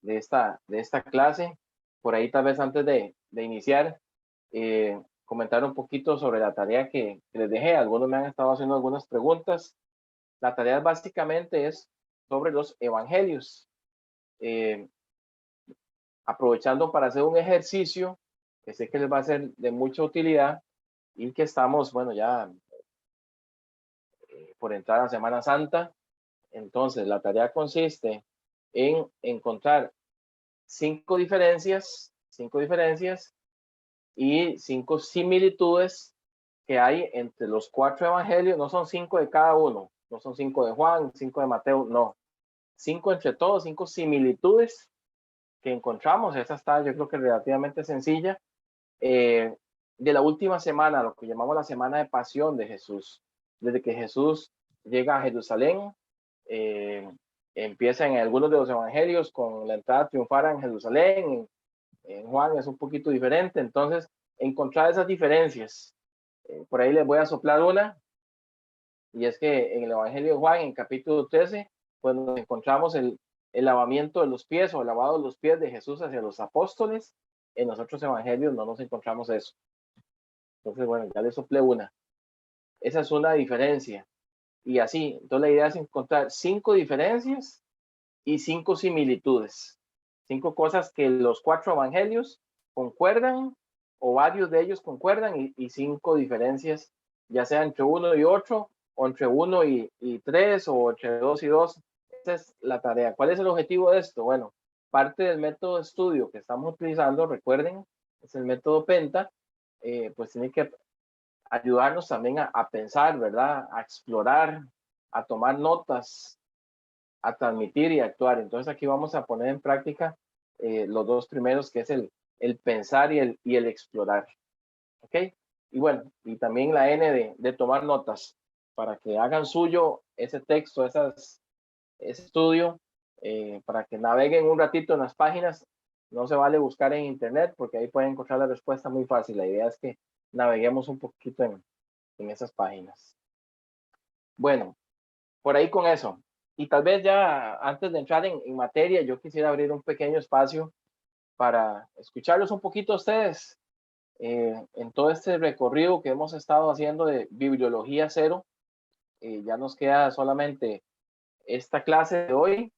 de esta clase. Por ahí tal vez antes de iniciar, comentar un poquito sobre la tarea que les dejé. Algunos me han estado haciendo algunas preguntas. La tarea básicamente es sobre los evangelios. Aprovechando para hacer un ejercicio que sé que les va a ser de mucha utilidad y que estamos, bueno, ya por entrar a Semana Santa. Entonces, la tarea consiste en encontrar cinco diferencias y cinco similitudes que hay entre los cuatro evangelios. No son cinco de cada uno, no son cinco de Juan, cinco de Mateo, no. Cinco entre todos, cinco similitudes que encontramos. Esa está, yo creo que relativamente sencilla. De la última semana, lo que llamamos la semana de pasión de Jesús. Desde que Jesús llega a Jerusalén, empieza en algunos de los evangelios con la entrada triunfal en Jerusalén. En Juan es un poquito diferente. Entonces, encontrar esas diferencias. Por ahí les voy a soplar una, y es que en el Evangelio de Juan, en capítulo 13, pues nos encontramos el lavamiento de los pies o el lavado de los pies de Jesús hacia los apóstoles. En los otros evangelios no nos encontramos eso. Entonces, bueno, ya le soplé una. Esa es una diferencia. Y así, entonces la idea es encontrar cinco diferencias y cinco similitudes. Cinco cosas que los cuatro evangelios concuerdan, o varios de ellos concuerdan, y cinco diferencias, ya sea entre uno y otro, o entre uno y tres, o entre dos y dos. Esa es la tarea. ¿Cuál es el objetivo de esto? Bueno, parte del método de estudio que estamos utilizando, recuerden, es el método PENTA. Pues tiene que ayudarnos también a pensar, ¿verdad? A explorar, a tomar notas, a transmitir y a actuar. Entonces aquí vamos a poner en práctica los dos primeros, que es el pensar y el explorar. ¿Ok? Y bueno, y también la N de tomar notas, para que hagan suyo ese texto, ese estudio, para que naveguen un ratito en las páginas. No se vale buscar en internet, porque ahí pueden encontrar la respuesta muy fácil. La idea es que naveguemos un poquito en esas páginas. Bueno, por ahí con eso. Y tal vez ya antes de entrar en materia, yo quisiera abrir un pequeño espacio para escucharlos un poquito a ustedes en todo este recorrido que hemos estado haciendo de Bibliología Cero. Ya nos queda solamente esta clase de hoy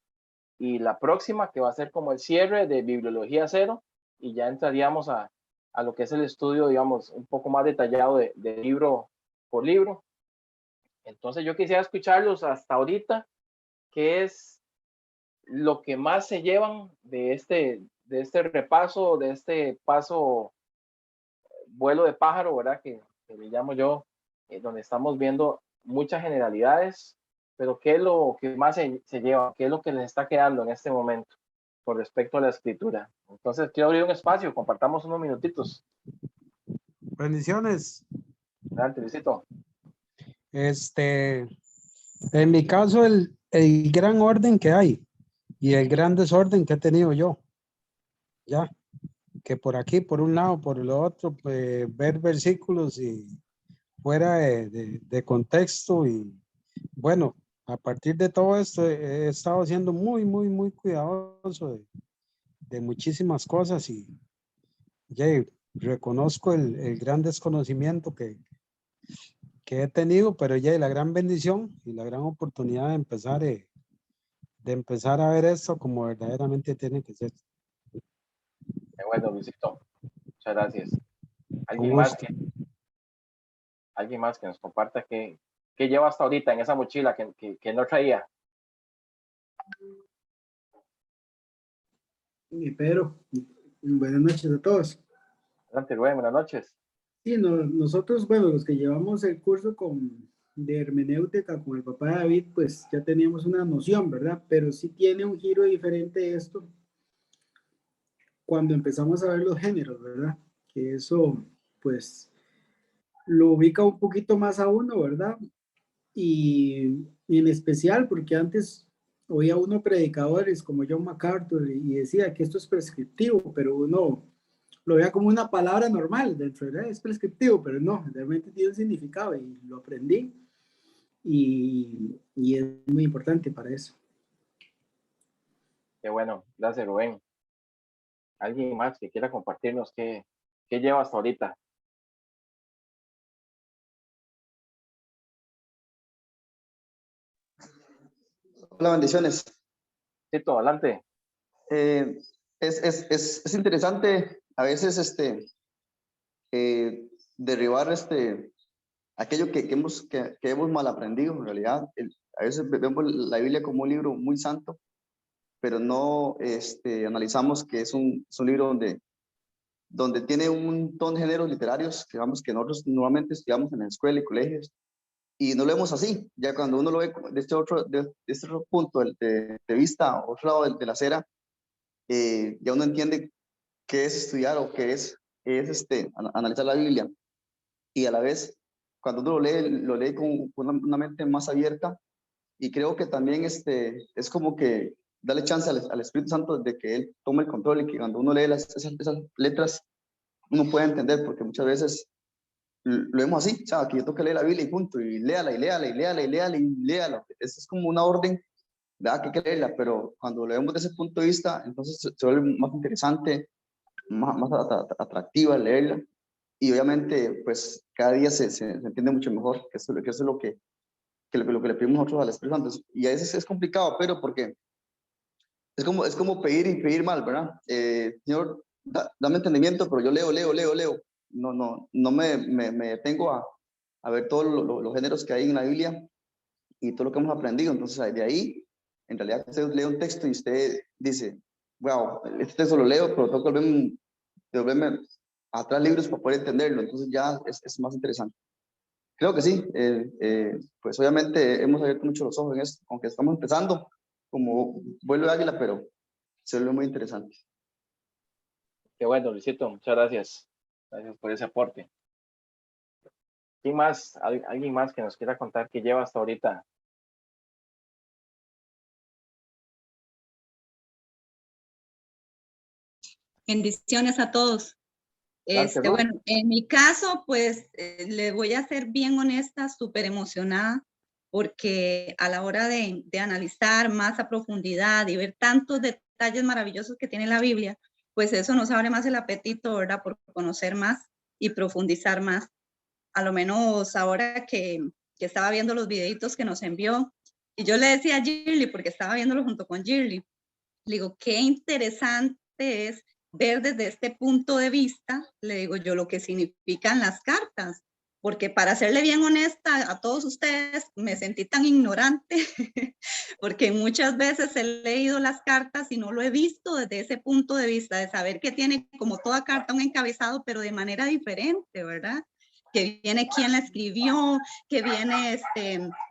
y la próxima, que va a ser como el cierre de Bibliología Cero, y ya entraríamos a lo que es el estudio, digamos, un poco más detallado de libro por libro. Entonces yo quisiera escucharlos hasta ahorita, qué es lo que más se llevan de este repaso, de este paso, vuelo de pájaro, ¿verdad? Que le llamo yo, donde estamos viendo muchas generalidades, pero qué es lo que más se lleva, qué es lo que les está quedando en este momento con respecto a la escritura. Entonces quiero abrir un espacio, compartamos unos minutitos. Bendiciones. Adelante, Luisito. En mi caso, el gran orden que hay y el gran desorden que he tenido yo, ya, que por aquí, por un lado, por el otro, pues, ver versículos y fuera de contexto, y bueno, a partir de todo esto he estado siendo muy cuidadoso de muchísimas cosas, y ya reconozco el gran desconocimiento que he tenido, pero ya la gran bendición y la gran oportunidad de empezar a ver esto como verdaderamente tiene que ser. Bueno, Luisito, muchas gracias. Con ¿Alguien más gusto. que nos comparta qué lleva hasta ahorita en esa mochila que no traía? Pedro, buenas noches a todos. Adelante, Rubén, buenas noches. Sí, nosotros, bueno, los que llevamos el curso de hermenéutica con el papá de David, pues ya teníamos una noción, ¿verdad? Pero sí tiene un giro diferente esto cuando empezamos a ver los géneros, ¿verdad? Que eso, pues, lo ubica un poquito más a uno, ¿verdad? Y en especial porque antes oía uno predicadores como John MacArthur y decía que esto es prescriptivo, pero uno lo veía como una palabra normal dentro de es prescriptivo, pero no, realmente tiene un significado y lo aprendí y es muy importante para eso. Qué bueno, gracias Rubén. ¿Alguien más que quiera compartirnos qué lleva hasta ahorita? Hola, bendiciones. Tito, adelante. Eh, es interesante a veces derribar aquello que hemos mal aprendido en realidad. A veces vemos la Biblia como un libro muy santo, pero no analizamos que es un libro donde tiene un montón de géneros literarios que, vamos, que nosotros normalmente estudiamos en la escuela y colegios, y no lo vemos así. Ya cuando uno lo ve de este otro punto de vista, otro lado de la acera, ya uno entiende qué es estudiar o qué es analizar la Biblia. Y a la vez, cuando uno lo lee con una mente más abierta, y creo que también es como que darle chance al Espíritu Santo de que Él tome el control, y que cuando uno lee esas letras, uno puede entender, porque muchas veces lo vemos así, o sea, que yo tengo que leer la Biblia y punto, y léala, y léala, y léala, y léala, y léala. Es como una orden, ¿verdad? Que hay que leerla, pero cuando lo vemos desde ese punto de vista, entonces se vuelve más interesante, más atractiva leerla, y obviamente, pues, cada día se entiende mucho mejor, que eso es lo que le pedimos nosotros al Espíritu Santo. Y a veces es complicado, pero porque es como pedir y pedir mal, ¿verdad? Señor, dame entendimiento, pero yo leo. No me detengo a ver todos los géneros que hay en la Biblia y todo lo que hemos aprendido. Entonces, de ahí, en realidad, usted lee un texto y usted dice, wow, este texto lo leo, pero tengo que volverme atrás libros para poder entenderlo. Entonces, ya es más interesante. Creo que sí. Pues obviamente hemos abierto mucho los ojos en esto, aunque estamos empezando como vuelo de águila, pero se ve muy interesante. Qué bueno, Luisito, muchas gracias. Gracias por ese aporte. ¿Quién más? ¿Alguien más que nos quiera contar qué lleva hasta ahorita? Bendiciones a todos. Adelante, Ruth. Bueno, en mi caso, pues le voy a ser bien honesta, súper emocionada, porque a la hora de analizar más a profundidad y ver tantos detalles maravillosos que tiene la Biblia, pues eso nos abre más el apetito, ¿verdad? Por conocer más y profundizar más. A lo menos ahora que estaba viendo los videitos que nos envió, y yo le decía a Girly, porque estaba viéndolo junto con Girly, le digo, qué interesante es ver desde este punto de vista, le digo yo, lo que significan las cartas, porque para serle bien honesta a todos ustedes, me sentí tan ignorante, porque muchas veces he leído las cartas y no lo he visto desde ese punto de vista, de saber que tiene como toda carta un encabezado, pero de manera diferente, ¿verdad? Que viene quién la escribió, que viene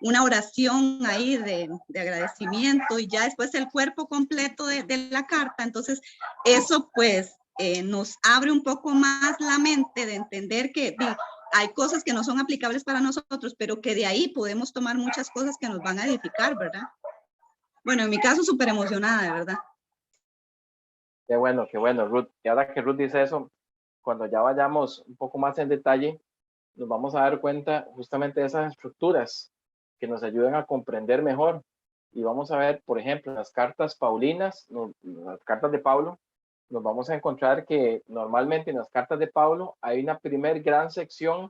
una oración ahí de agradecimiento, y ya después el cuerpo completo de la carta. Entonces, eso pues nos abre un poco más la mente de entender que hay cosas que no son aplicables para nosotros, pero que de ahí podemos tomar muchas cosas que nos van a edificar, ¿verdad? Bueno, en mi caso, súper emocionada, de verdad. Qué bueno, Ruth. Y ahora que Ruth dice eso, cuando ya vayamos un poco más en detalle, nos vamos a dar cuenta justamente de esas estructuras que nos ayudan a comprender mejor. Y vamos a ver, por ejemplo, en las cartas paulinas, las cartas de Pablo, nos vamos a encontrar que normalmente en las cartas de Pablo hay una primer gran sección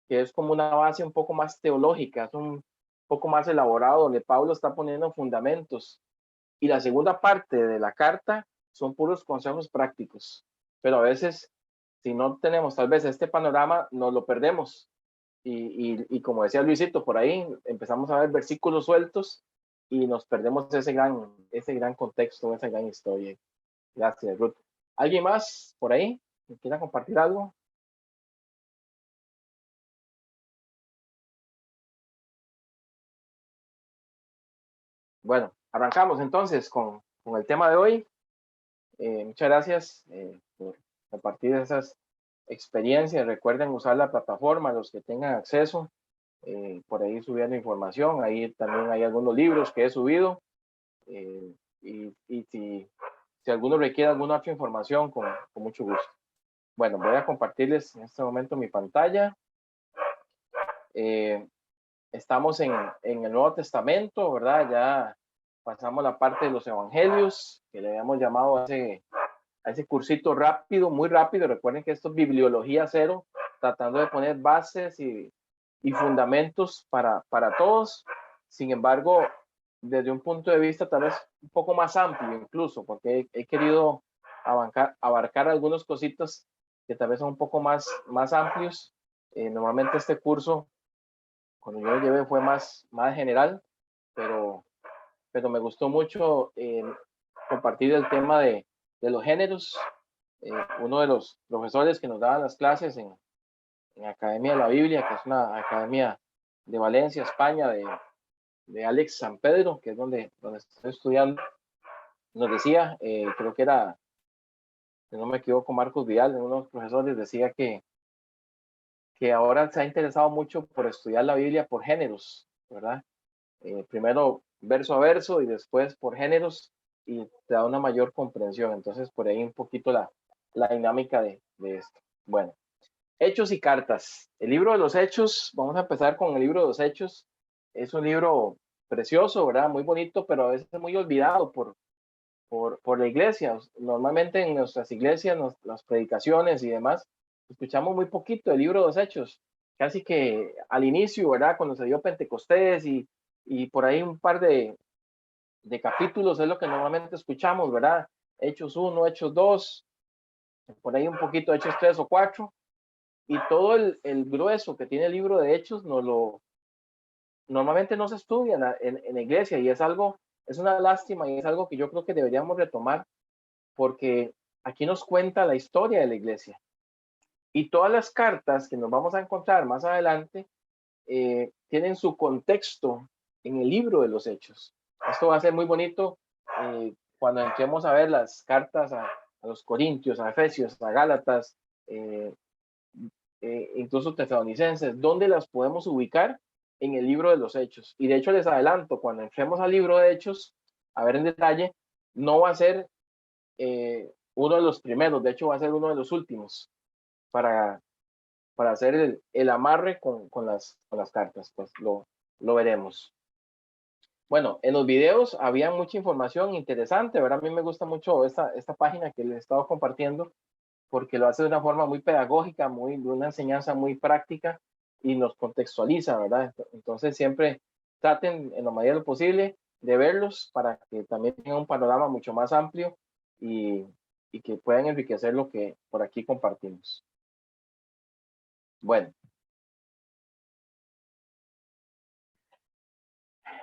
que es como una base un poco más teológica, es un poco más elaborado, donde Pablo está poniendo fundamentos. Y la segunda parte de la carta son puros consejos prácticos. Pero a veces, si no tenemos tal vez este panorama, nos lo perdemos. Y como decía Luisito, por ahí empezamos a ver versículos sueltos y nos perdemos ese gran contexto, esa gran historia. Gracias, Ruth. ¿Alguien más por ahí que quiera compartir algo? Bueno, arrancamos entonces con el tema de hoy. Muchas gracias por compartir esas experiencias. Recuerden usar la plataforma, los que tengan acceso. Por ahí subiendo información. Ahí también hay algunos libros que he subido. Y si alguno requiere alguna otra información, con mucho gusto. Bueno, voy a compartirles en este momento mi pantalla. Estamos en el Nuevo Testamento, ¿verdad? Ya pasamos la parte de los evangelios, que le habíamos llamado a ese cursito rápido, muy rápido. Recuerden que esto es bibliología cero, tratando de poner bases y fundamentos para todos. Sin embargo, desde un punto de vista tal vez un poco más amplio incluso, porque he querido abarcar algunos cositas que tal vez son un poco más amplios. Normalmente este curso, cuando yo lo llevé, fue más general, pero me gustó mucho compartir el tema de los géneros. Uno de los profesores que nos daban las clases en Academia de la Biblia, que es una academia de Valencia, España, de Alex San Pedro, que es donde estoy estudiando, nos decía, creo que era, si no me equivoco, Marcos Vidal, uno de los profesores, decía que ahora se ha interesado mucho por estudiar la Biblia por géneros, ¿verdad? Primero verso a verso y después por géneros, y te da una mayor comprensión. Entonces, por ahí un poquito la dinámica de esto. Bueno, Hechos y cartas. El libro de los Hechos, vamos a empezar con el libro de los Hechos. Es un libro precioso, ¿verdad? Muy bonito, pero a veces muy olvidado por la iglesia. Normalmente en nuestras iglesias, las predicaciones y demás, escuchamos muy poquito del libro de los Hechos. Casi que al inicio, ¿verdad? Cuando se dio Pentecostés y por ahí un par de capítulos es lo que normalmente escuchamos, ¿verdad? Hechos 1, Hechos 2, por ahí un poquito Hechos 3 o 4, y todo el grueso que tiene el libro de Hechos normalmente no se estudia en la iglesia, y es una lástima, y es algo que yo creo que deberíamos retomar, porque aquí nos cuenta la historia de la iglesia. Y todas las cartas que nos vamos a encontrar más adelante tienen su contexto en el libro de los Hechos. Esto va a ser muy bonito cuando entremos a ver las cartas a los Corintios, a Efesios, a Gálatas, incluso Tesalonicenses, ¿dónde las podemos ubicar? En el libro de los Hechos. Y de hecho les adelanto, cuando entremos al libro de Hechos, a ver en detalle, no va a ser uno de los primeros, de hecho va a ser uno de los últimos, para hacer el amarre con las cartas. Pues lo veremos. Bueno, en los videos había mucha información interesante, ¿verdad? A mí me gusta mucho esta página que les he estado compartiendo, porque lo hace de una forma muy pedagógica, de una enseñanza muy práctica, y nos contextualiza, ¿verdad? Entonces siempre traten en la medida de lo posible de verlos para que también tengan un panorama mucho más amplio y que puedan enriquecer lo que por aquí compartimos. Bueno,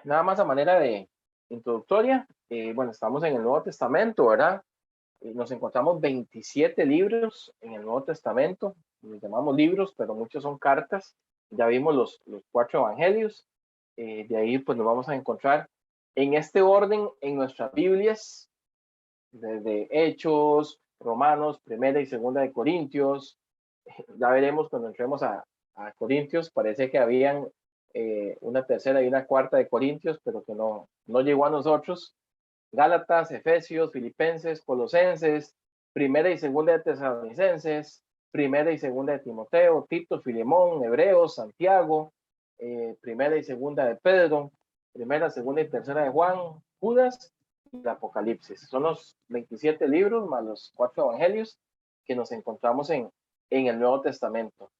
nada más a manera de introductoria, bueno, estamos en el Nuevo Testamento, ¿verdad? Nos encontramos 27 libros en el Nuevo Testamento, los llamamos libros, pero muchos son cartas. Ya vimos los 4 evangelios, de ahí pues nos vamos a encontrar en este orden en nuestras Biblias, desde Hechos, Romanos, Primera y Segunda de Corintios. Ya veremos cuando entremos a Corintios, parece que habían una tercera y una cuarta de Corintios, pero que no llegó a nosotros. Gálatas, Efesios, Filipenses, Colosenses, Primera y Segunda de Tesalonicenses, Primera y Segunda de Timoteo, Tito, Filemón, Hebreos, Santiago, Primera y Segunda de Pedro, Primera, Segunda y Tercera de Juan, Judas y el Apocalipsis. Son los 27 libros más los 4 evangelios que nos encontramos en el Nuevo Testamento.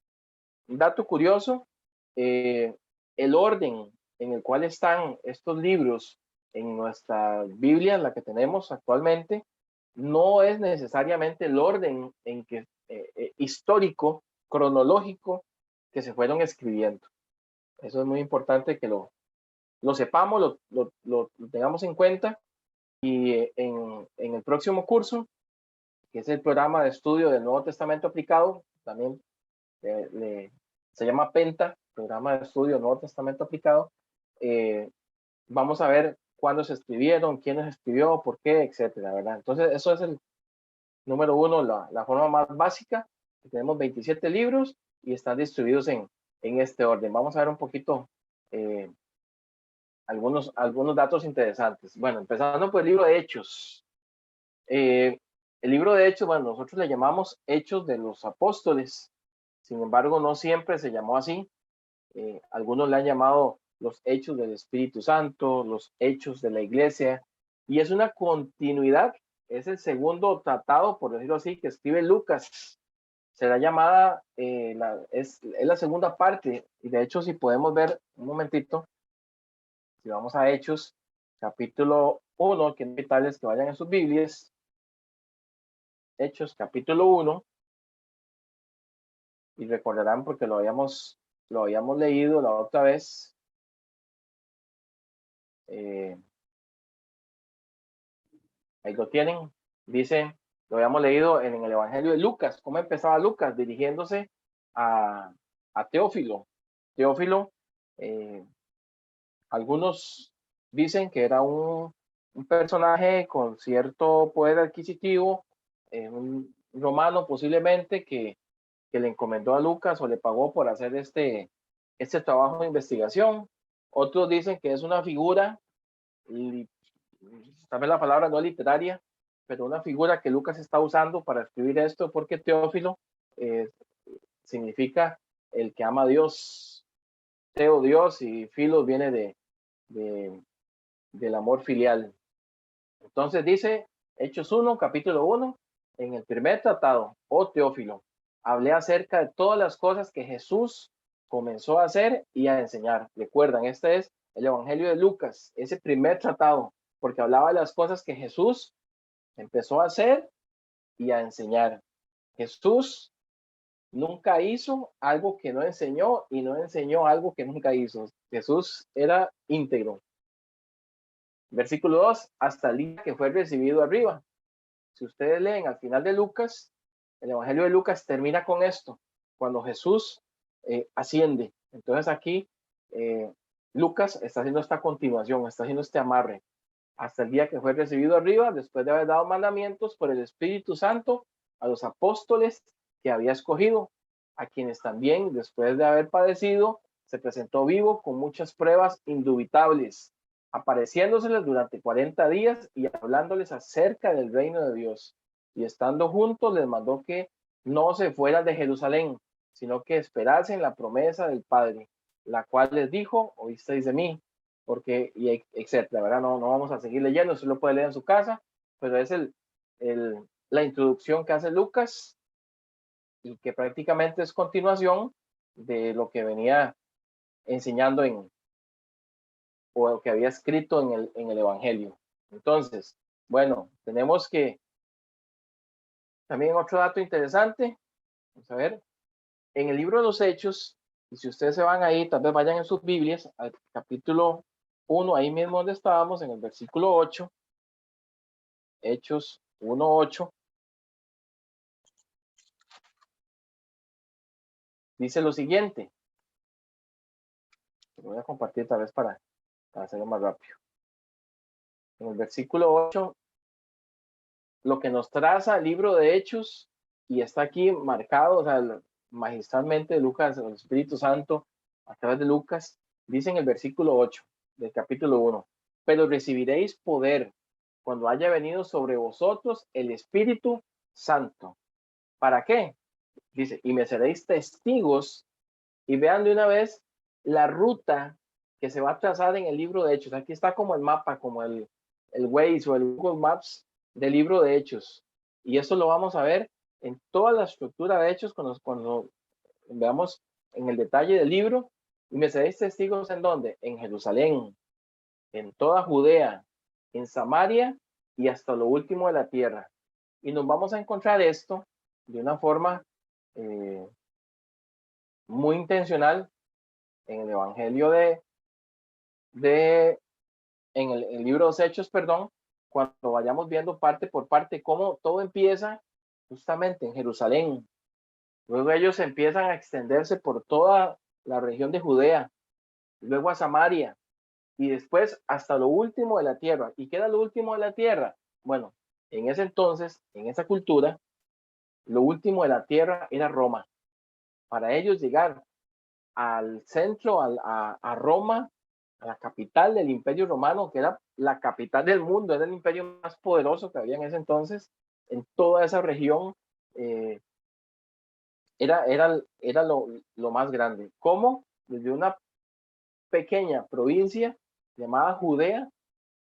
Un dato curioso, el orden en el cual están estos libros en nuestra Biblia, la que tenemos actualmente, no es necesariamente el orden en que histórico, cronológico, que se fueron escribiendo. Eso es muy importante que lo sepamos, lo tengamos en cuenta, y en el próximo curso, que es el programa de estudio del Nuevo Testamento aplicado, también se llama PENTA, Programa de Estudio Nuevo Testamento Aplicado. Vamos a ver cuándo se escribieron, quién los escribió, por qué, etcétera, ¿verdad? Entonces, eso es el número uno, la forma más básica. Tenemos 27 libros y están distribuidos en este orden. Vamos a ver un poquito algunos datos interesantes. Bueno, empezando por el libro de Hechos. El libro de Hechos, bueno, nosotros le llamamos Hechos de los Apóstoles. Sin embargo, no siempre se llamó así. Algunos le han llamado los hechos del Espíritu Santo, los hechos de la iglesia, y es una continuidad, es el segundo tratado, por decirlo así, que escribe Lucas. Será llamada, es la segunda parte, y de hecho si podemos ver un momentito, si vamos a Hechos, capítulo 1, que invitarles que vayan a sus Biblias, Hechos capítulo 1, y recordarán porque lo habíamos leído la otra vez. Ahí lo tienen, dice, lo habíamos leído en el Evangelio de Lucas. ¿Cómo empezaba Lucas? Dirigiéndose a Teófilo. Teófilo, algunos dicen que era un personaje con cierto poder adquisitivo, un romano posiblemente, que le encomendó a Lucas o le pagó por hacer este trabajo de investigación. Otros dicen que es una figura, tal vez la palabra no literaria, pero una figura que Lucas está usando para escribir esto, porque Teófilo significa el que ama a Dios, Teo Dios, y Filos viene del amor filial. Entonces dice Hechos 1, capítulo 1, en el primer tratado, oh Teófilo, hablé acerca de todas las cosas que Jesús comenzó a hacer y a enseñar. Recuerdan, este es el Evangelio de Lucas, ese primer tratado, porque hablaba de las cosas que Jesús empezó a hacer y a enseñar. Jesús nunca hizo algo que no enseñó y no enseñó algo que nunca hizo. Jesús era íntegro. Versículo 2, hasta el día que fue recibido arriba. Si ustedes leen al final de Lucas, el Evangelio de Lucas termina con esto, cuando Jesús asciende. Entonces aquí Lucas está haciendo esta continuación, está haciendo este amarre. Hasta el día que fue recibido arriba, después de haber dado mandamientos por el Espíritu Santo a los apóstoles que había escogido, a quienes también, después de haber padecido, se presentó vivo con muchas pruebas indubitables, apareciéndoseles durante 40 días y hablándoles acerca del reino de Dios. Y estando juntos, les mandó que no se fueran de Jerusalén, sino que esperasen la promesa del Padre, la cual les dijo, oísteis de mí, porque, y etcétera, ¿verdad? No vamos a seguir leyendo, usted lo puede leer en su casa, pero es la introducción que hace Lucas y que prácticamente es continuación de lo que venía enseñando o lo que había escrito en el Evangelio. Entonces, bueno, tenemos que también otro dato interesante, vamos a ver, en el libro de los Hechos, y si ustedes se van ahí, tal vez vayan en sus Biblias, al capítulo 1, ahí mismo donde estábamos, en el versículo 8, Hechos 1:8, dice lo siguiente, lo voy a compartir tal vez para hacerlo más rápido. En el versículo 8, lo que nos traza el libro de Hechos, y está aquí marcado, o sea, magistralmente Lucas, el Espíritu Santo, a través de Lucas, dice en el versículo 8 del capítulo 1, pero recibiréis poder cuando haya venido sobre vosotros el Espíritu Santo. ¿Para qué? Dice, y me seréis testigos, y vean de una vez la ruta que se va a trazar en el libro de Hechos. Aquí está como el mapa, como el Waze o el Google Maps del libro de Hechos. Y eso lo vamos a ver en toda la estructura de Hechos cuando veamos en el detalle del libro. Y me seréis testigos en dónde? En Jerusalén, en toda Judea, en Samaria y hasta lo último de la tierra. Y nos vamos a encontrar esto de una forma muy intencional en el Evangelio en el libro de los Hechos, perdón, cuando vayamos viendo parte por parte cómo todo empieza justamente en Jerusalén. Luego ellos empiezan a extenderse por toda la región de Judea, luego a Samaria y después hasta lo último de la tierra. ¿Y qué era lo último de la tierra? Bueno, en ese entonces, en esa cultura, lo último de la tierra era Roma. Para ellos llegar al centro, a Roma, a la capital del Imperio Romano, que era la capital del mundo, era el imperio más poderoso que había en ese entonces, en toda esa región, era lo más grande. ¿Cómo? Desde una pequeña provincia llamada Judea,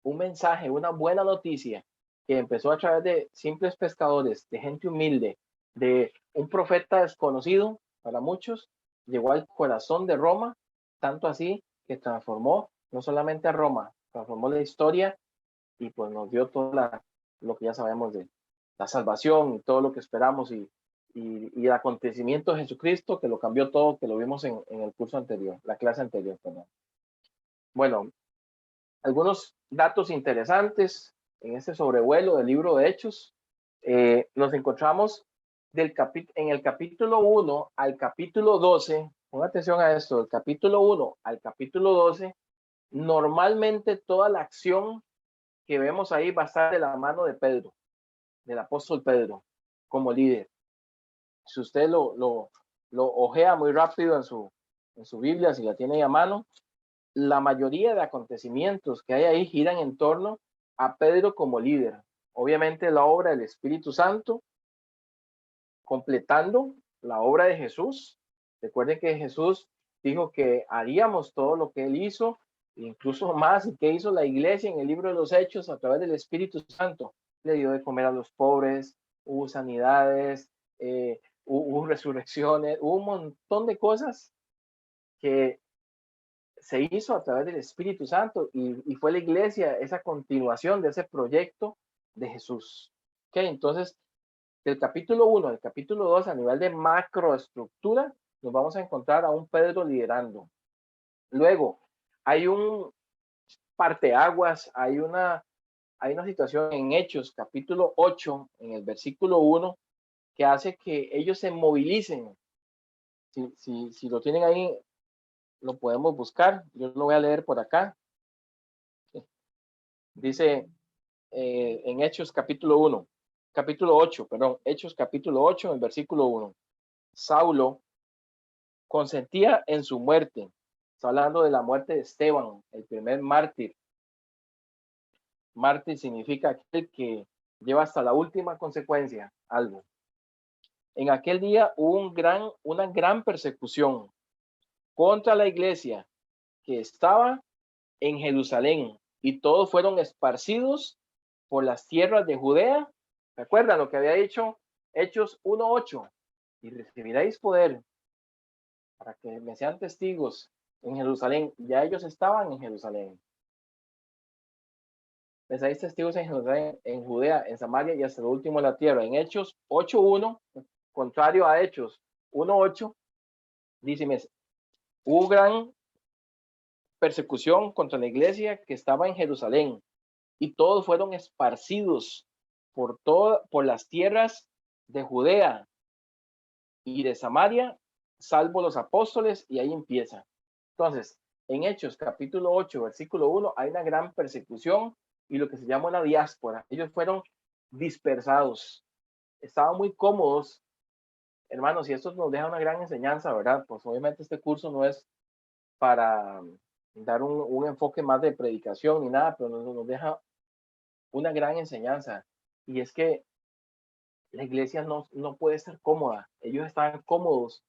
un mensaje, una buena noticia que empezó a través de simples pescadores, de gente humilde, de un profeta desconocido para muchos, llegó al corazón de Roma, tanto así que transformó no solamente a Roma, transformó la historia y pues nos dio todo lo que ya sabemos de la salvación y todo lo que esperamos y el acontecimiento de Jesucristo que lo cambió todo, que lo vimos en el curso anterior, la clase anterior, perdón. Bueno, algunos datos interesantes en este sobrevuelo del libro de Hechos. Nos encontramos en el capítulo 1 al capítulo 12, pongan atención a esto, del capítulo 1 al capítulo 12, normalmente toda la acción que vemos ahí va a estar de la mano de Pedro, del apóstol Pedro, como líder. Si usted lo ojea muy rápido en su Biblia, si la tiene ahí a mano, la mayoría de acontecimientos que hay ahí giran en torno a Pedro como líder. Obviamente la obra del Espíritu Santo, completando la obra de Jesús. Recuerden que Jesús dijo que haríamos todo lo que él hizo, incluso más, y que hizo la iglesia en el libro de los Hechos a través del Espíritu Santo. Le dio de comer a los pobres, hubo sanidades, hubo resurrecciones, hubo un montón de cosas que se hizo a través del Espíritu Santo y fue la iglesia esa continuación de ese proyecto de Jesús. Okay, entonces, del capítulo 1 al capítulo 2, a nivel de macroestructura, nos vamos a encontrar a un Pedro liderando. Luego, hay un parteaguas, hay una situación en Hechos, capítulo 8, en el versículo 1, que hace que ellos se movilicen. Si lo tienen ahí, lo podemos buscar. Yo lo voy a leer por acá. Dice en Hechos capítulo 8, Hechos capítulo 8, en el versículo 1. Saulo consentía en su muerte. Está hablando de la muerte de Esteban, el primer mártir. Mártir significa aquel que lleva hasta la última consecuencia algo. En aquel día hubo una gran persecución contra la iglesia que estaba en Jerusalén y todos fueron esparcidos por las tierras de Judea. ¿Recuerdan lo que había dicho Hechos 1:8? Y recibiréis poder para que me sean testigos en Jerusalén. Ya ellos estaban en Jerusalén. Me seáis testigos en Jerusalén, en Judea, en Samaria y hasta lo último de la tierra. En Hechos 8:1, contrario a Hechos 1:8, dice, hubo gran persecución contra la iglesia que estaba en Jerusalén y todos fueron esparcidos por las tierras de Judea y de Samaria, salvo los apóstoles, y ahí empieza. Entonces, en Hechos capítulo 8, versículo 1, hay una gran persecución y lo que se llama una diáspora. Ellos fueron dispersados, estaban muy cómodos, hermanos, y esto nos deja una gran enseñanza, ¿verdad? Pues obviamente este curso no es para dar un enfoque más de predicación ni nada, pero nos deja una gran enseñanza, y es que la iglesia no puede estar cómoda. Ellos estaban cómodos,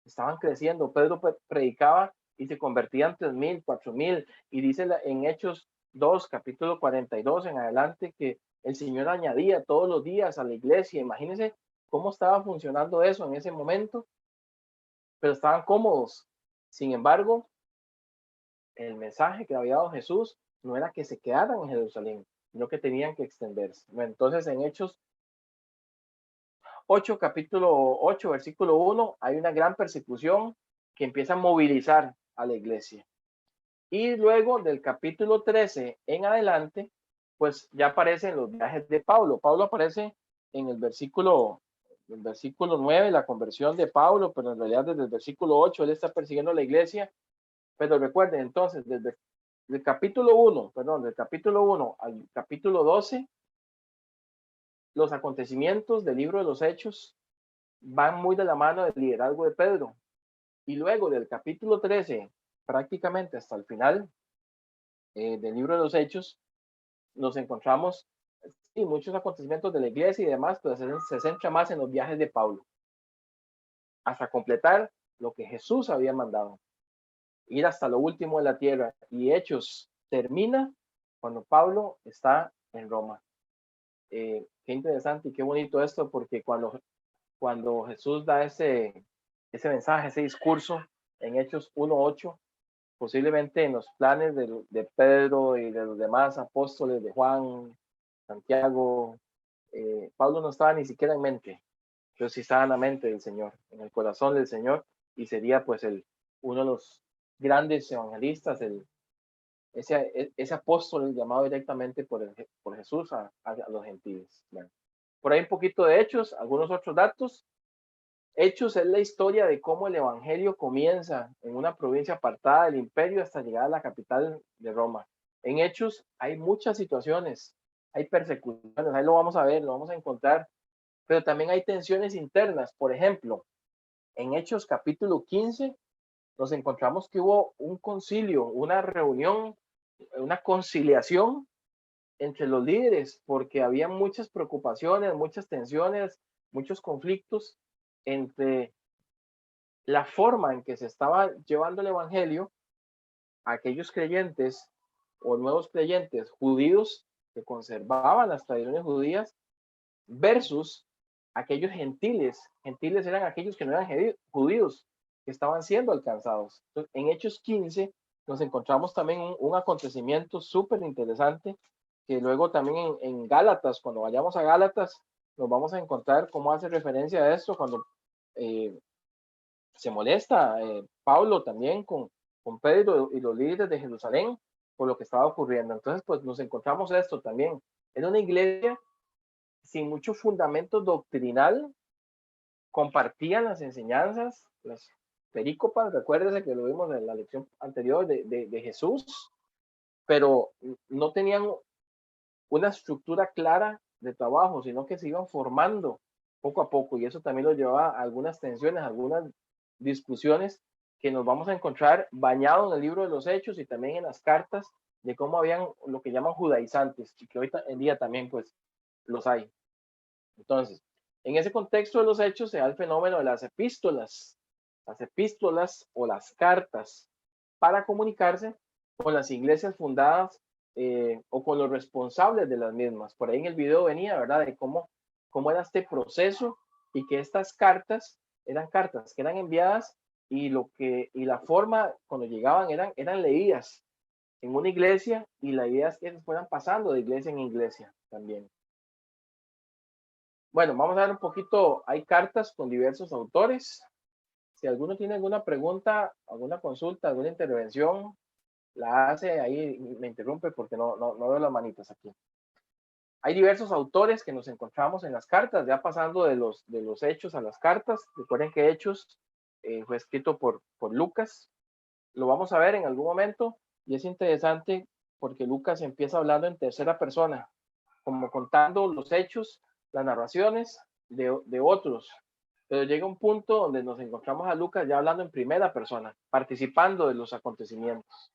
estaban creciendo. Pedro predicaba y se convertían 3,000, 4,000, y dice en Hechos 2, capítulo 42 en adelante, que el Señor añadía todos los días a la iglesia. Imagínense cómo estaba funcionando eso en ese momento, pero estaban cómodos. Sin embargo, el mensaje que había dado Jesús no era que se quedaran en Jerusalén, sino que tenían que extenderse. Entonces, en Hechos 8, capítulo 8, versículo 1, hay una gran persecución que empieza a movilizar a la iglesia. Y luego del capítulo 13 en adelante, pues ya aparecen los viajes de Pablo. Pablo aparece en el versículo 9, la conversión de Pablo, pero en realidad desde el versículo 8 él está persiguiendo a la iglesia. Pero recuerden, entonces, desde el capítulo 1, del capítulo 1 al capítulo 12, los acontecimientos del libro de los Hechos van muy de la mano del liderazgo de Pedro. Y luego del capítulo 13, prácticamente hasta el final del libro de los Hechos, nos encontramos muchos acontecimientos de la iglesia y demás, pero se centra más en los viajes de Pablo, hasta completar lo que Jesús había mandado. ir hasta lo último de la tierra. Y Hechos termina cuando Pablo está en Roma. Qué interesante y qué bonito esto, porque cuando Jesús da ese mensaje, ese discurso en Hechos 1:8, posiblemente en los planes de Pedro y de los demás apóstoles, de Juan, Santiago, Pablo no estaba ni siquiera en mente, pero sí estaba en la mente del Señor, en el corazón del Señor, y sería pues uno de los grandes evangelistas, ese apóstol llamado directamente por Jesús a los gentiles. Bueno, por ahí un poquito de Hechos, algunos otros datos. Hechos es la historia de cómo el evangelio comienza en una provincia apartada del imperio hasta llegar a la capital de Roma. En Hechos hay muchas situaciones, hay persecuciones, ahí lo vamos a ver, lo vamos a encontrar, pero también hay tensiones internas. Por ejemplo, en Hechos capítulo 15 nos encontramos que hubo un concilio, una reunión, una conciliación entre los líderes, porque había muchas preocupaciones, muchas tensiones, muchos conflictos entre la forma en que se estaba llevando el evangelio a aquellos creyentes o nuevos creyentes judíos que conservaban las tradiciones judías versus aquellos gentiles. Gentiles eran aquellos que no eran judíos, que estaban siendo alcanzados. Entonces, en Hechos 15 nos encontramos también un acontecimiento súper interesante que luego también en Gálatas, cuando vayamos a Gálatas, nos vamos a encontrar cómo hace referencia a esto cuando se molesta Pablo también con Pedro y los líderes de Jerusalén por lo que estaba ocurriendo. Entonces, pues nos encontramos esto también. En una iglesia sin mucho fundamento doctrinal, compartían las enseñanzas, las perícopas, recuérdese que lo vimos en la lección anterior de Jesús, pero no tenían una estructura clara de trabajo, sino que se iban formando poco a poco, y eso también lo llevaba a algunas tensiones, algunas discusiones que nos vamos a encontrar bañados en el libro de los Hechos y también en las cartas de cómo habían lo que llaman judaizantes, y que hoy en día también pues los hay. Entonces, en ese contexto de los Hechos se da el fenómeno de las epístolas o las cartas para comunicarse con las iglesias fundadas o con los responsables de las mismas. Por ahí en el video venía, ¿verdad?, de cómo era este proceso y que estas cartas eran cartas que eran enviadas y la forma cuando llegaban eran leídas en una iglesia, y la idea es que se fueran pasando de iglesia en iglesia también. Bueno, vamos a ver un poquito, hay cartas con diversos autores. Si alguno tiene alguna pregunta, alguna consulta, alguna intervención, la hace ahí, me interrumpe porque no veo las manitas aquí. Hay diversos autores que nos encontramos en las cartas, ya pasando de los Hechos a las cartas. Recuerden que Hechos fue escrito por Lucas. Lo vamos a ver en algún momento y es interesante porque Lucas empieza hablando en tercera persona, como contando los hechos, las narraciones de otros. Pero llega un punto donde nos encontramos a Lucas ya hablando en primera persona, participando de los acontecimientos.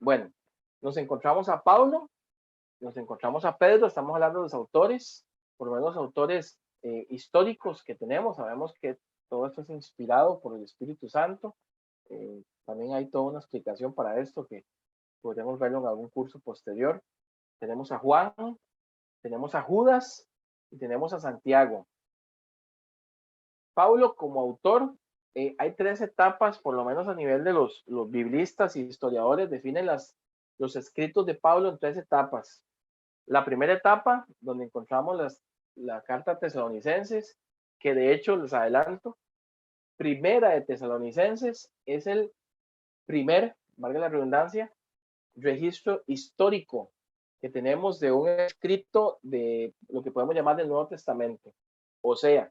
Bueno, nos encontramos a Pablo, nos encontramos a Pedro, estamos hablando de los autores, por lo menos autores históricos que tenemos. Sabemos que todo esto es inspirado por el Espíritu Santo. También hay toda una explicación para esto que podremos verlo en algún curso posterior. Tenemos a Juan, tenemos a Judas y tenemos a Santiago. Pablo como autor, hay tres etapas, por lo menos a nivel de los biblistas y historiadores, definen los escritos de Pablo en tres etapas. La primera etapa, donde encontramos la carta a Tesalonicenses, que de hecho, les adelanto, primera de Tesalonicenses es el primer, valga la redundancia, registro histórico que tenemos de un escrito de lo que podemos llamar del Nuevo Testamento. O sea,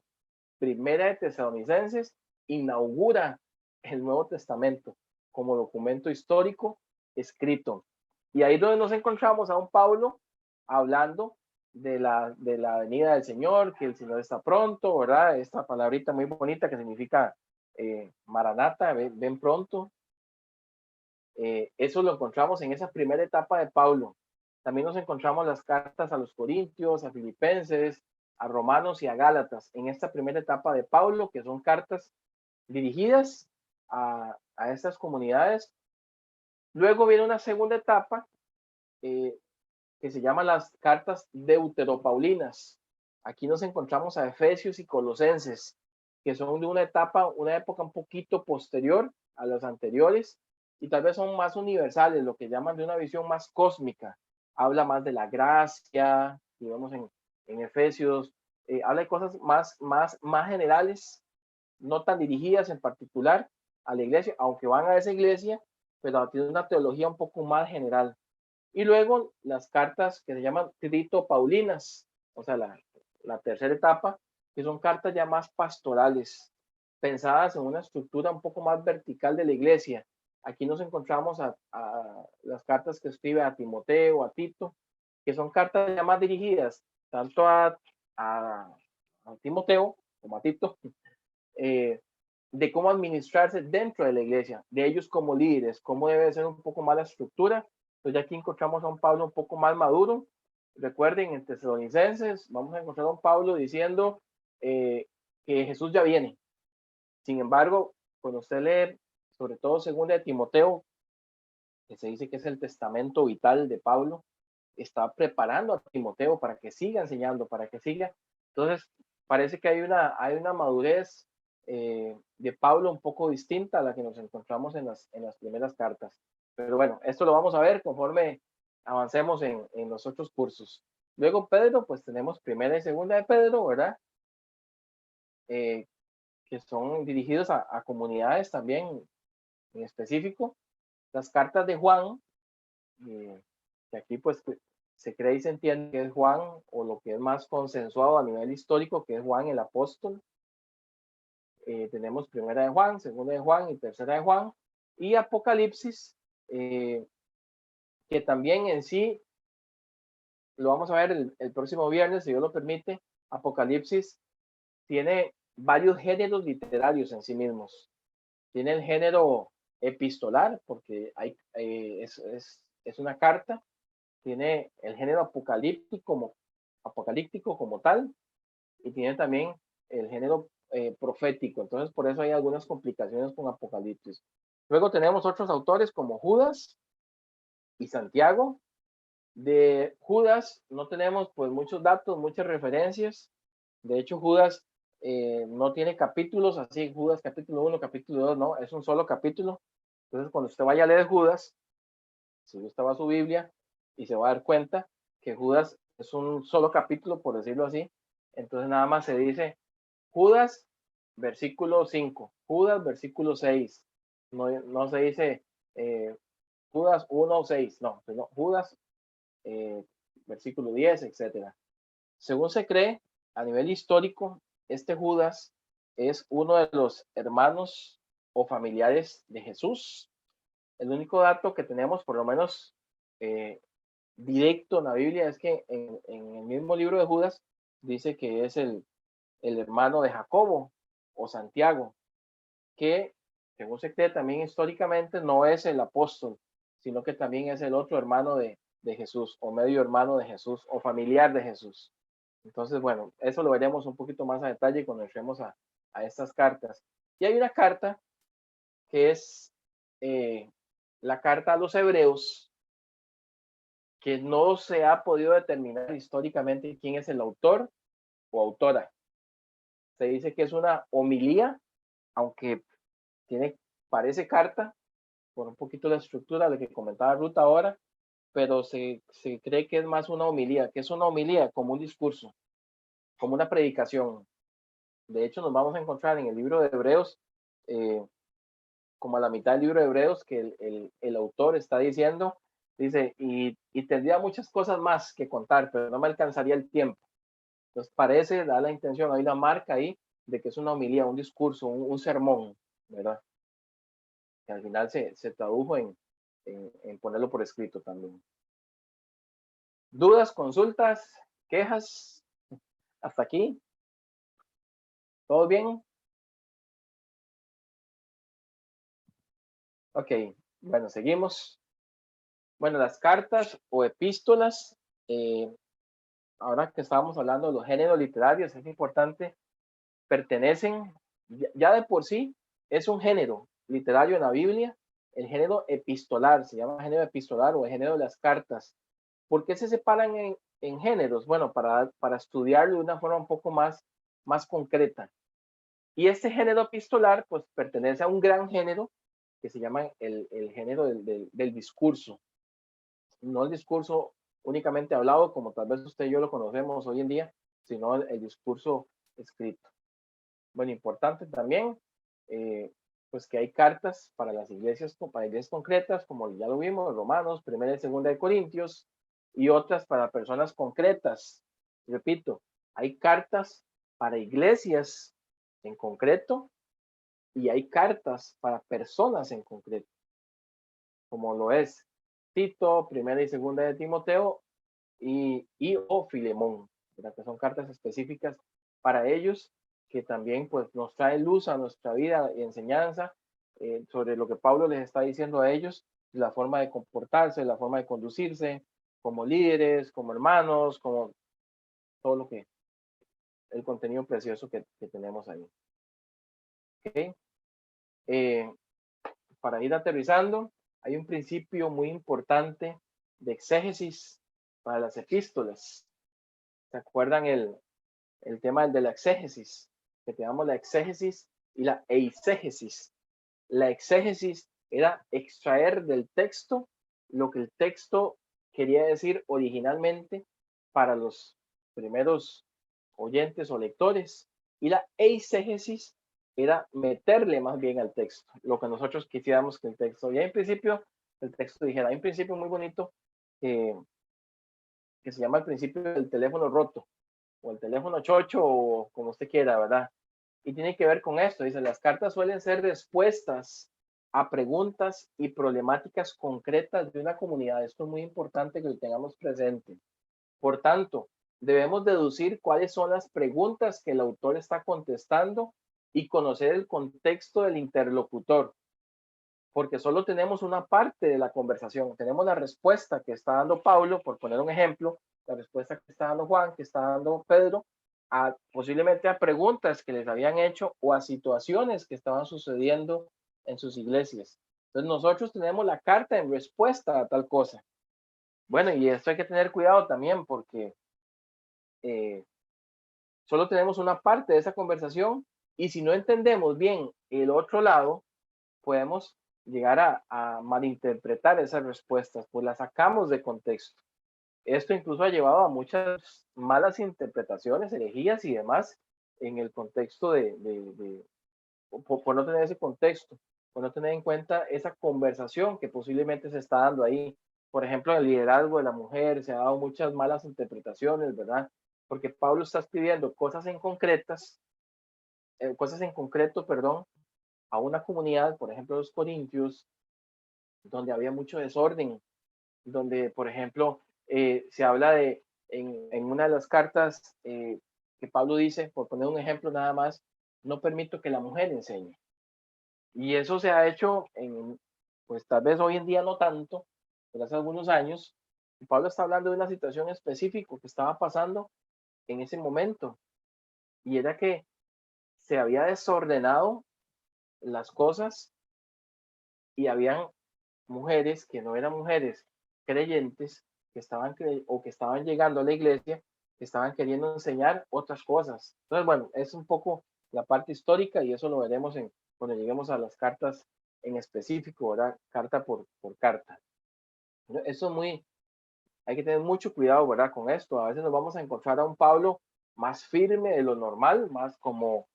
primera de Tesalonicenses inaugura el Nuevo Testamento como documento histórico escrito. Y ahí es donde nos encontramos a un Pablo hablando de la venida del Señor, que el Señor está pronto, ¿verdad? Esta palabrita muy bonita que significa Maranata, ven pronto. Eso lo encontramos en esa primera etapa de Pablo. También nos encontramos las cartas a los Corintios, a Filipenses, a Romanos y a Gálatas en esta primera etapa de Pablo, que son cartas dirigidas a estas comunidades. Luego viene una segunda etapa que se llama las cartas deuteropaulinas. Aquí nos encontramos a Efesios y Colosenses, que son de una época un poquito posterior a las anteriores y tal vez son más universales, lo que llaman de una visión más cósmica. Habla más de la gracia, y vemos en Efesios, habla de cosas más generales, no tan dirigidas en particular a la iglesia, aunque van a esa iglesia, pero tiene una teología un poco más general. Y luego las cartas que se llaman tritopaulinas, o sea, la tercera etapa, que son cartas ya más pastorales, pensadas en una estructura un poco más vertical de la iglesia. Aquí nos encontramos a las cartas que escribe a Timoteo, a Tito, que son cartas ya más dirigidas tanto a Timoteo como a Tito, de cómo administrarse dentro de la iglesia, de ellos como líderes, cómo debe ser un poco más la estructura. Entonces aquí encontramos a un Pablo un poco más maduro. Recuerden, en Tesalonicenses vamos a encontrar a un Pablo diciendo que Jesús ya viene. Sin embargo, cuando usted lee, sobre todo segunda de Timoteo, que se dice que es el testamento vital de Pablo, está preparando a Timoteo para que siga enseñando, para que siga. Entonces, parece que hay una madurez de Pablo un poco distinta a la que nos encontramos en las primeras cartas. Pero bueno, esto lo vamos a ver conforme avancemos en los otros cursos. Luego Pedro, pues tenemos primera y segunda de Pedro, ¿verdad? Que son dirigidos a comunidades también en específico. Las cartas de Juan, que aquí pues se cree y se entiende que es Juan, o lo que es más consensuado a nivel histórico, que es Juan el apóstol. Tenemos primera de Juan, segunda de Juan y tercera de Juan, y Apocalipsis, que también en sí, lo vamos a ver el próximo viernes, si Dios lo permite. Apocalipsis tiene varios géneros literarios en sí mismos. Tiene el género epistolar, porque es una carta. Tiene el género apocalíptico como tal, y tiene también el género profético. Entonces, por eso hay algunas complicaciones con Apocalipsis. Luego tenemos otros autores como Judas y Santiago. De Judas no tenemos pues muchos datos, muchas referencias. De hecho, Judas no tiene capítulos, así Judas capítulo 1, capítulo 2, no, es un solo capítulo. Entonces, cuando usted vaya a leer Judas, si usted va a su Biblia y se va a dar cuenta que Judas es un solo capítulo, por decirlo así. Entonces nada más se dice Judas, versículo 5, Judas, versículo 6. No se dice Judas 1, 6, no, sino Judas, versículo 10, etcétera. Según se cree, a nivel histórico, este Judas es uno de los hermanos o familiares de Jesús. El único dato que tenemos, por lo menos directo en la Biblia, es que en el mismo libro de Judas dice que es el hermano de Jacobo o Santiago, que según se cree también históricamente no es el apóstol, sino que también es el otro hermano de Jesús, o medio hermano de Jesús, o familiar de Jesús. Entonces, bueno, eso lo veremos un poquito más a detalle cuando entremos a estas cartas. Y hay una carta que es la carta a los hebreos, que no se ha podido determinar históricamente quién es el autor o autora. Se dice que es una homilía, aunque parece carta, por un poquito la estructura de que comentaba Ruth ahora, pero se cree que es más una homilía, que es una homilía como un discurso, como una predicación. De hecho, nos vamos a encontrar en el libro de Hebreos, como a la mitad del libro de Hebreos, que el autor está diciendo, dice, y tendría muchas cosas más que contar, pero no me alcanzaría el tiempo. Entonces parece, da la intención, hay una marca ahí de que es una homilía, un discurso, un sermón, ¿verdad? Que al final se tradujo en ponerlo por escrito también. ¿Dudas, consultas, quejas? ¿Hasta aquí? ¿Todo bien? Ok, bueno, seguimos. Bueno, las cartas o epístolas, ahora que estábamos hablando de los géneros literarios, es importante, pertenecen, ya de por sí, es un género, literario en la Biblia, el género epistolar, se llama género epistolar o el género de las cartas. ¿Por qué se separan en géneros? Bueno, para estudiarlo de una forma un poco más concreta. Y este género epistolar, pues pertenece a un gran género que se llama el género del discurso. No el discurso únicamente hablado, como tal vez usted y yo lo conocemos hoy en día, sino el discurso escrito. Bueno, importante también, pues que hay cartas para las iglesias, para iglesias concretas, como ya lo vimos, Romanos, 1 y 2 de Corintios, y otras para personas concretas. Repito, hay cartas para iglesias en concreto y hay cartas para personas en concreto, como lo es Tito, 1 y 2 de Timoteo o Filemón, ¿verdad? Que son cartas específicas para ellos, que también pues nos trae luz a nuestra vida y enseñanza sobre lo que Pablo les está diciendo a ellos, la forma de comportarse, la forma de conducirse como líderes, como hermanos, como todo lo que, el contenido precioso que tenemos ahí. ¿Okay? Para ir aterrizando, hay un principio muy importante de exégesis para las epístolas. ¿Se acuerdan el tema de la exégesis? Que tenemos la exégesis y la eisegesis. La exégesis era extraer del texto lo que el texto quería decir originalmente para los primeros oyentes o lectores. Y la eisegesis era meterle más bien al texto, lo que nosotros quisiéramos que el texto, ya en principio, el texto dijera. Hay un principio muy bonito que se llama el principio del teléfono roto, o el teléfono chocho, o como usted quiera, ¿verdad? Y tiene que ver con esto, dice, las cartas suelen ser respuestas a preguntas y problemáticas concretas de una comunidad. Esto es muy importante que lo tengamos presente. Por tanto, debemos deducir cuáles son las preguntas que el autor está contestando y conocer el contexto del interlocutor, porque solo tenemos una parte de la conversación. Tenemos la respuesta que está dando Pablo, por poner un ejemplo, la respuesta que está dando Juan, que está dando Pedro, posiblemente a preguntas que les habían hecho o a situaciones que estaban sucediendo en sus iglesias. Entonces nosotros tenemos la carta en respuesta a tal cosa. Bueno, y esto hay que tener cuidado también porque solo tenemos una parte de esa conversación y si no entendemos bien el otro lado, podemos llegar a malinterpretar esas respuestas, pues las sacamos de contexto. Esto incluso ha llevado a muchas malas interpretaciones, herejías y demás en el contexto por no tener ese contexto, por no tener en cuenta esa conversación que posiblemente se está dando ahí. Por ejemplo, el liderazgo de la mujer, se ha dado muchas malas interpretaciones, ¿verdad? Porque Pablo está escribiendo cosas en concreto, perdón, a una comunidad, por ejemplo, los Corintios, donde había mucho desorden, donde, por ejemplo, se habla en una de las cartas que Pablo dice, por poner un ejemplo nada más, no permito que la mujer enseñe. Y eso se ha hecho pues tal vez hoy en día no tanto, pero hace algunos años. Pablo está hablando de una situación específica que estaba pasando en ese momento, y era que se había desordenado las cosas y habían mujeres que no eran mujeres creyentes que estaban llegando a la iglesia, que estaban queriendo enseñar otras cosas. Entonces, bueno, es un poco la parte histórica y eso lo veremos cuando lleguemos a las cartas en específico, ¿verdad? Carta por carta. Eso es hay que tener mucho cuidado, ¿verdad? Con esto. A veces nos vamos a encontrar a un Pablo más firme de lo normal, más como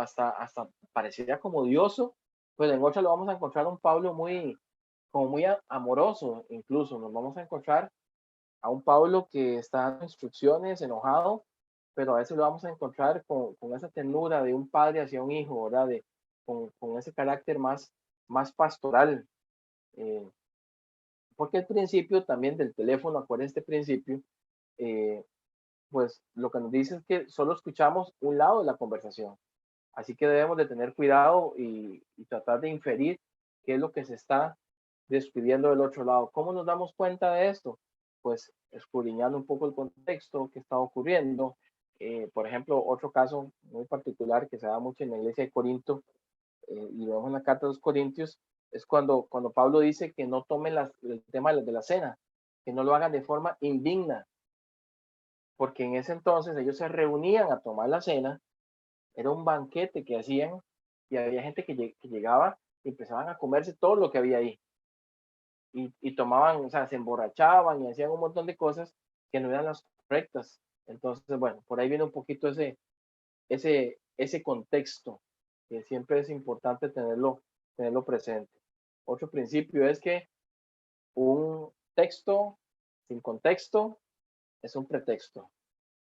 hasta parecería como dioso, pero en otras lo vamos a encontrar a un Pablo como muy amoroso. Incluso nos vamos a encontrar a un Pablo que está dando instrucciones, enojado, pero a veces lo vamos a encontrar con esa ternura de un padre hacia un hijo, ¿verdad? Con ese carácter más pastoral. Porque el principio también del teléfono, acuérdense este principio, pues lo que nos dice es que solo escuchamos un lado de la conversación. Así que debemos de tener cuidado y tratar de inferir qué es lo que se está describiendo del otro lado. ¿Cómo nos damos cuenta de esto? Pues escudriñando un poco el contexto que está ocurriendo. Por ejemplo, otro caso muy particular que se da mucho en la iglesia de Corinto y vemos en la carta de los Corintios, es cuando Pablo dice que no tomen el tema de la cena, que no lo hagan de forma indigna, porque en ese entonces ellos se reunían a tomar la cena, era un banquete que hacían, y había gente que llegaba y empezaban a comerse todo lo que había ahí. Y tomaban, o sea, se emborrachaban y hacían un montón de cosas que no eran las correctas. Entonces, bueno, por ahí viene un poquito ese contexto, que siempre es importante tenerlo presente. Otro principio es que un texto sin contexto es un pretexto.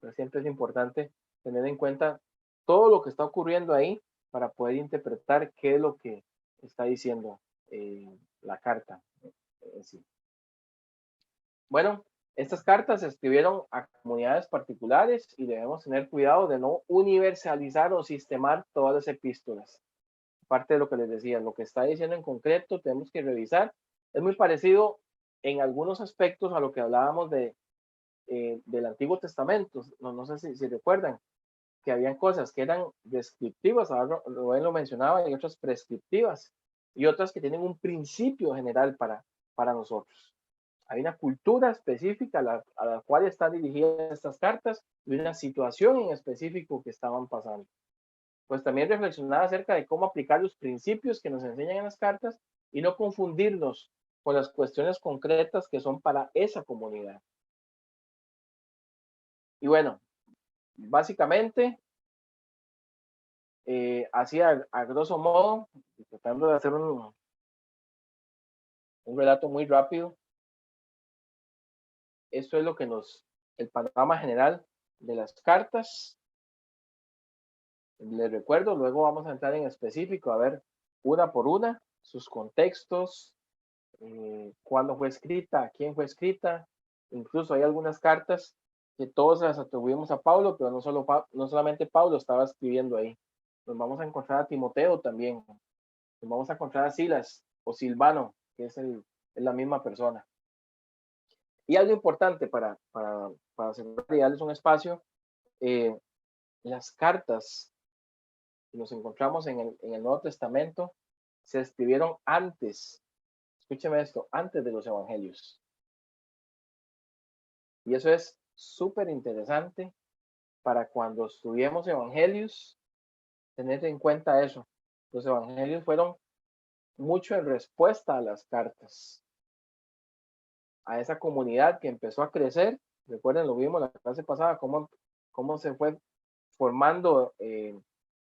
Pero siempre es importante tener en cuenta todo lo que está ocurriendo ahí para poder interpretar qué es lo que está diciendo la carta en sí. Bueno, estas cartas se escribieron a comunidades particulares y debemos tener cuidado de no universalizar o sistemar todas las epístolas. Parte de lo que les decía, lo que está diciendo en concreto tenemos que revisar. Es muy parecido en algunos aspectos a lo que hablábamos del Antiguo Testamento. No sé si recuerdan que habían cosas que eran descriptivas, ahora lo mencionaba, y otras prescriptivas, y otras que tienen un principio general para nosotros. Hay una cultura específica a la cual están dirigidas estas cartas y una situación en específico que estaban pasando. Pues también reflexionar acerca de cómo aplicar los principios que nos enseñan en las cartas y no confundirnos con las cuestiones concretas que son para esa comunidad. Y bueno, básicamente, así a grosso modo, tratando de hacer un relato muy rápido, esto es lo que el panorama general de las cartas. Les recuerdo, luego vamos a entrar en específico, a ver una por una, sus contextos, cuándo fue escrita, quién fue escrita. Incluso hay algunas cartas que todos las atribuimos a Pablo, pero no solamente Pablo estaba escribiendo ahí. Nos vamos a encontrar a Timoteo también. Nos vamos a encontrar a Silas o Silvano, que es la misma persona. Y algo importante para cerrar y darles un espacio, las cartas que nos encontramos en el Nuevo Testamento se escribieron antes, escúcheme esto, antes de los evangelios. Y eso es súper interesante para cuando estudiemos evangelios, tener en cuenta eso. Los evangelios fueron mucho en respuesta a las cartas, a esa comunidad que empezó a crecer. Recuerden, lo vimos la clase pasada, cómo se fue formando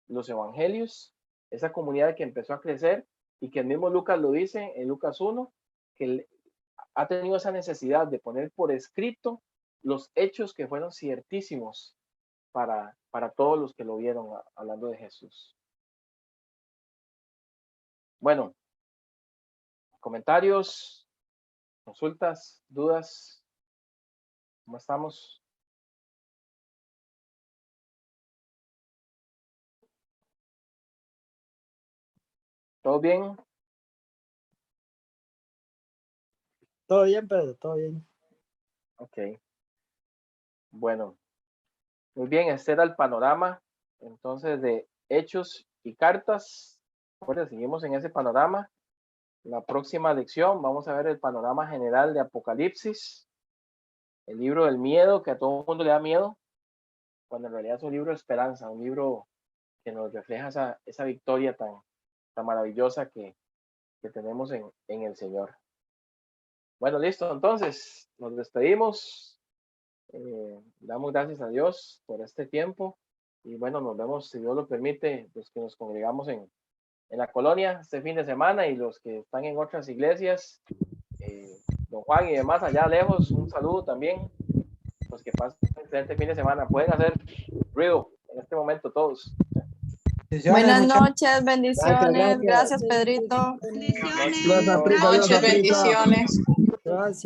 los evangelios, esa comunidad que empezó a crecer y que el mismo Lucas lo dice en Lucas 1, que ha tenido esa necesidad de poner por escrito los hechos que fueron ciertísimos para todos los que lo vieron hablando de Jesús. Bueno, comentarios, consultas, dudas, ¿cómo estamos? ¿Todo bien? Todo bien, Pedro, todo bien. Ok. Bueno, muy bien, este era el panorama entonces de hechos y cartas. Ahora seguimos en ese panorama. La próxima lección vamos a ver el panorama general de Apocalipsis, el libro del miedo, que a todo el mundo le da miedo, cuando en realidad es un libro de esperanza, un libro que nos refleja esa victoria tan maravillosa que tenemos en el Señor. Bueno, listo, entonces nos despedimos. Damos gracias a Dios por este tiempo y bueno, nos vemos, si Dios lo permite, los que nos congregamos en la colonia este fin de semana y los que están en otras iglesias, don Juan y demás allá lejos, un saludo también. Los que pasen un excelente fin de semana, pueden hacer ruido en este momento todos. Buenas noches, bendiciones. Gracias, Pedrito. Bendiciones. Buenas noches, bendiciones. Gracias.